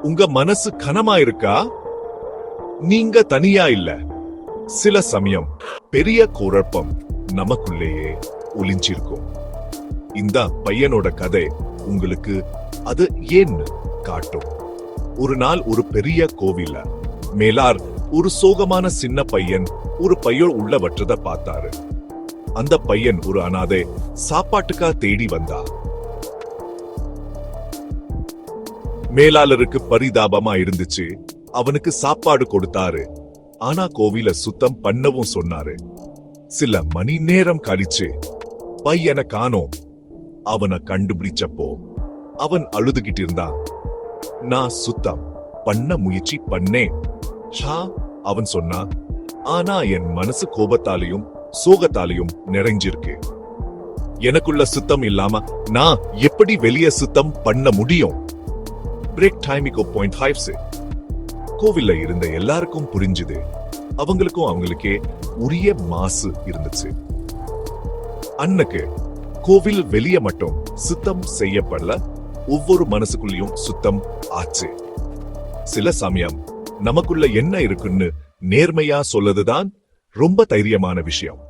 உங்க மனசு கனமா இருக்கா? நீங்க தனியா இல்ல. சில சமயம் பெரிய குழப்பம் நமக்குள்ளேயே ஒளிஞ்சிருக்கும். இந்த பையனோட கதை உங்களுக்கு அது ஏன்னு காட்டும். ஒரு நாள் ஒரு பெரிய கோவில்ல மேலார் ஒரு சோகமான சின்ன பையன் ஒரு பையன் உள்ள வற்றத பார்த்தாரு. அந்த பையன் ஒரு அனாதை சாப்பாட்டுக்கா தேடி வந்தா. மேலாளருக்கு பரிதாபமா இருந்துச்சு. அவனுக்கு சாப்பாடு கொடுத்தாரு. ஆனா கோவில சுத்தம் பண்ணவும் சொன்னாரு. சில மணி நேரம் கழிச்சு பையனை காணோம். அவனை கண்டுபிடிச்சப்போ அவன் அழுதுகிட்டு இருந்தான். நான் சுத்தம் பண்ண முயற்சி பண்ணேன் அவன் சொன்னான். ஆனா என் மனசு கோபத்தாலையும் சோகத்தாலையும் நிறைஞ்சிருக்கு. எனக்குள்ள சுத்தம் இல்லாம நான் எப்படி வெளியே சுத்தம் பண்ண முடியும்? பிரேக் டைமிகோ பாயிண்ட் 5 கோவில்ல இருந்த எல்லாருக்கும் புரிஞ்சுது. அவங்களுக்கே உரிய மாசு இருந்துச்சு. அன்னைக்கு கோவில் வெளியே மட்டும் சுத்தம் செய்யப்படல, ஒவ்வொரு மனசுக்குள்ளயும் சுத்தம் ஆச்சு. சில சமயம் நமக்குள்ள என்ன இருக்குன்னு நேர்மையா சொல்லதுதான் ரொம்ப தைரியமான விஷயம்.